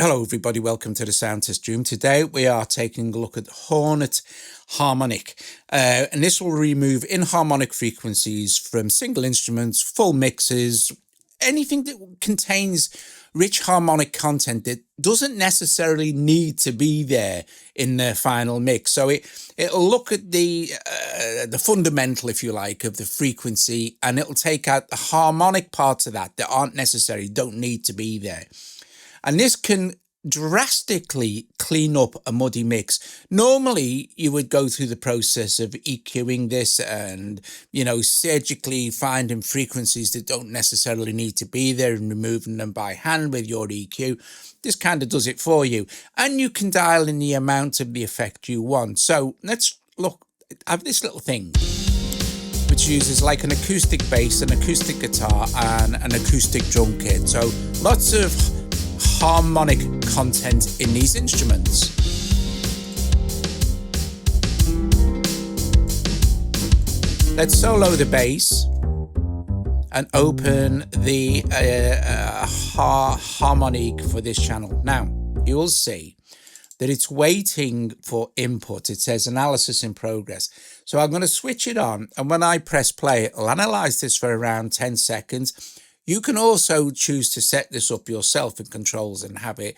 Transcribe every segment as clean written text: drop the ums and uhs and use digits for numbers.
Hello everybody, welcome to the Sound Test Room. Today we are taking a look at HoRNet HarmoniQ, and this will remove inharmonic frequencies from single instruments, full mixes, anything that contains rich harmonic content that doesn't necessarily need to be there in the final mix. So it'll look at the fundamental, if you like, of the frequency, and it'll take out the harmonic parts of that aren't necessary, don't need to be there. And this can drastically clean up a muddy mix. Normally, you would go through the process of EQing this and, surgically finding frequencies that don't necessarily need to be there and removing them by hand with your EQ. This kind of does it for you. And you can dial in the amount of the effect you want. So let's look. I have this little thing which uses like an acoustic bass, an acoustic guitar, and an acoustic drum kit. So lots of harmonic content in these instruments. Let's solo the bass and open the HoRNet for this channel. Now, you will see that it's waiting for input. It says analysis in progress. So I'm going to switch it on, and when I press play, it'll analyze this for around 10 seconds. You can also choose to set this up yourself in controls and have it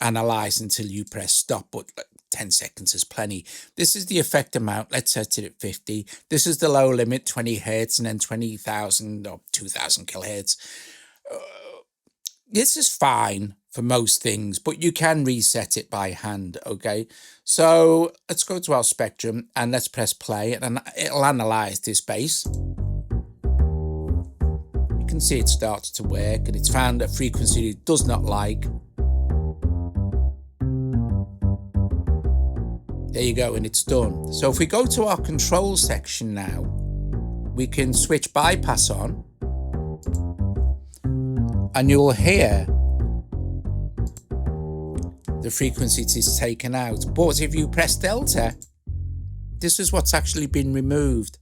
analyze until you press stop, but 10 seconds is plenty. This is the effect amount. Let's set it at 50. This is the low limit, 20 hertz, and then 20,000 or 2,000 kilohertz. This is fine for most things, but you can reset it by hand, okay? So let's go to our spectrum and let's press play, and it'll analyze this bass. You can see it starts to work, and it's found a frequency it does not like. There you go, and it's done. So if we go to our control section now, we can switch bypass on, and you'll hear the frequency is taken out. But if you press delta, this is what's actually been removed.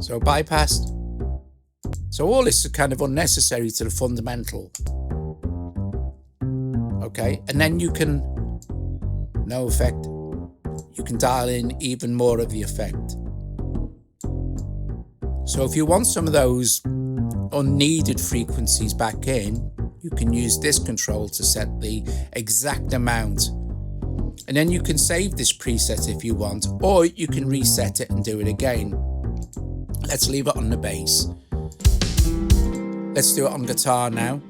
So bypassed. So all this is kind of unnecessary to the fundamental. Okay, and then you can, no effect. You can dial in even more of the effect. So if you want some of those unneeded frequencies back in, you can use this control to set the exact amount. And then you can save this preset if you want, or you can reset it and do it again. Let's leave it on the bass. Let's do it on guitar now.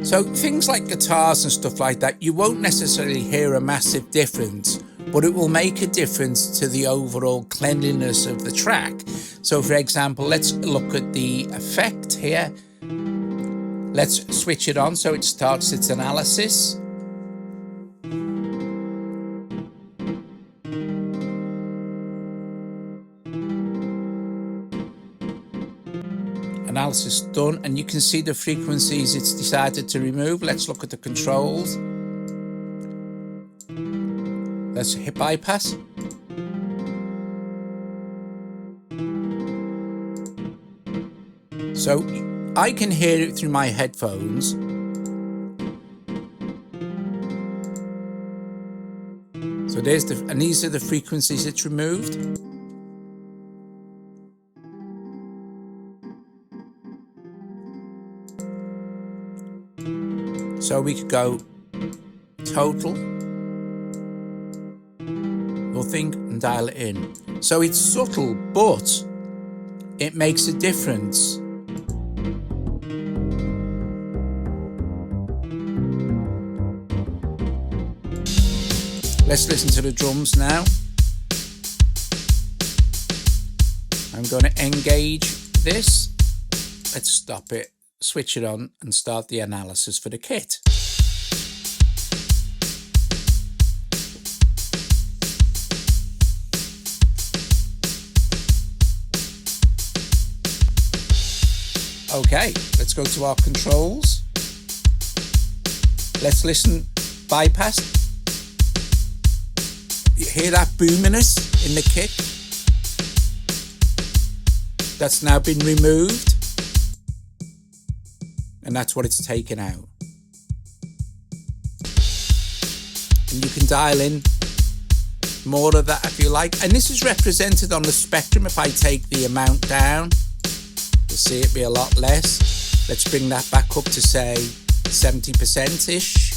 So things like guitars and stuff like that, you won't necessarily hear a massive difference, but it will make a difference to the overall cleanliness of the track. So for example, let's look at the effect here. Let's switch it on so it starts its analysis. Analysis done, and you can see the frequencies it's decided to remove. Let's look at the controls. Let's hit bypass. So I can hear it through my headphones. So there's and these are the frequencies it's removed. So we could go total, nothing, and dial it in. So it's subtle, but it makes a difference. Let's listen to the drums now. I'm going to engage this. Let's stop it, switch it on, and start the analysis for the kit. Okay, let's go to our controls. Let's listen, bypass. You hear that boominess in the kick? That's now been removed. and that's what it's taken out. And you can dial in more of that if you like. And this is represented on the spectrum. If I take the amount down, you'll see it be a lot less. Let's bring that back up to say 70%-ish.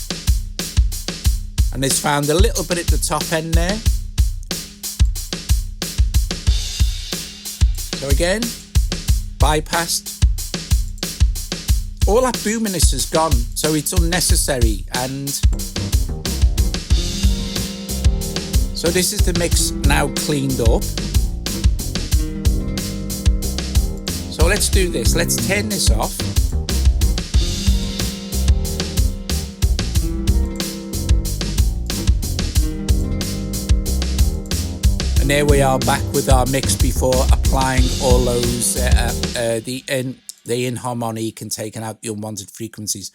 And it's found a little bit at the top end there. So again, bypassed. All that boominess has gone, so it's unnecessary. And so this is the mix now cleaned up. So let's do this. Let's turn this off. And there we are back with our mix before applying all those, the Inharmonic and taking out the unwanted frequencies.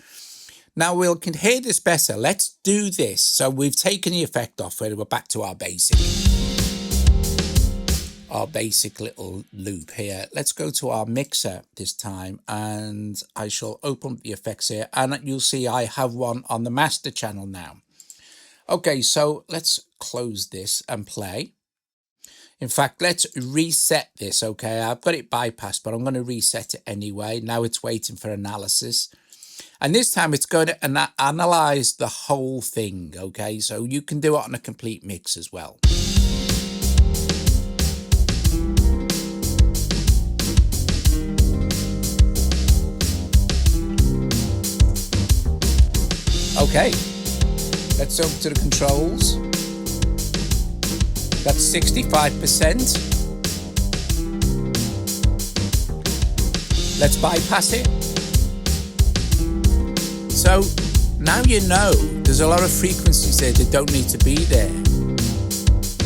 Now we can hear this better. Let's do this. So we've taken the effect off, where we're back to our basic little loop here. Let's go to our mixer this time, and I shall open the effects here, and you'll see I have one on the master channel now. Okay, so let's close this and play. In fact, let's reset this, okay? I've got it bypassed, but I'm going to reset it anyway. Now it's waiting for analysis. And this time it's going to analyze the whole thing, okay? So you can do it on a complete mix as well. Okay, let's open to the controls. That's 65%. Let's bypass it. So now you know there's a lot of frequencies there that don't need to be there.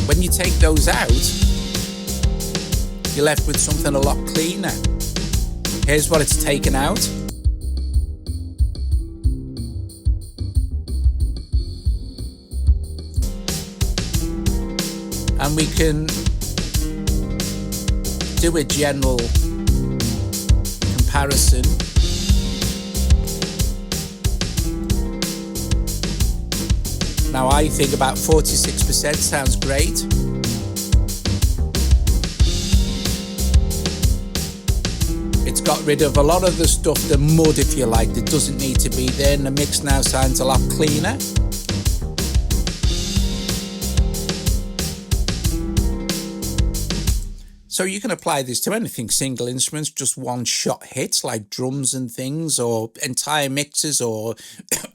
When you take those out, you're left with something a lot cleaner. Here's what it's taken out. And we can do a general comparison. Now I think about 46% sounds great. It's got rid of a lot of the stuff, the mud if you like, that doesn't need to be there, and the mix now sounds a lot cleaner. So you can apply this to anything, single instruments, just one-shot hits like drums and things, or entire mixes, or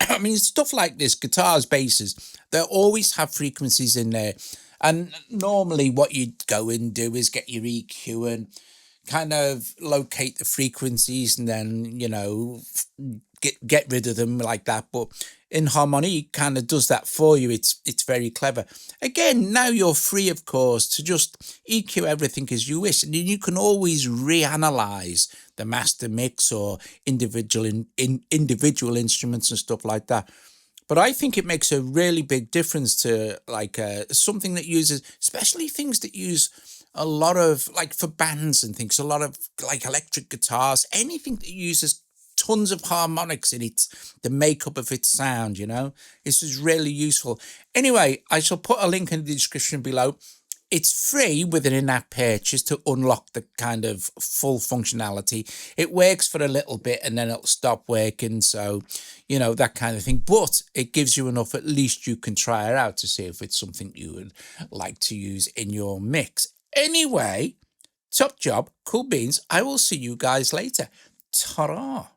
I mean, stuff like this, guitars, basses, they always have frequencies in there. And normally what you'd go and do is get your EQ and kind of locate the frequencies and then, you know, get rid of them like that. But Inharmonic kind of does that for you. It's very clever. Again, now you're free, of course, to just EQ everything as you wish, and you can always reanalyze the master mix or individual instruments and stuff like that. But I think it makes a really big difference to like something that uses, especially things that use a lot of, like for bands and things, a lot of like electric guitars, anything that uses tons of harmonics in it, the makeup of its sound, you know. This is really useful. Anyway, I shall put a link in the description below. It's free with an in-app purchase to unlock the kind of full functionality. It works for a little bit and then it'll stop working, so, you know, that kind of thing. But it gives you enough, at least you can try it out to see if it's something you would like to use in your mix. Anyway, top job, cool beans. I will see you guys later. Ta-ra!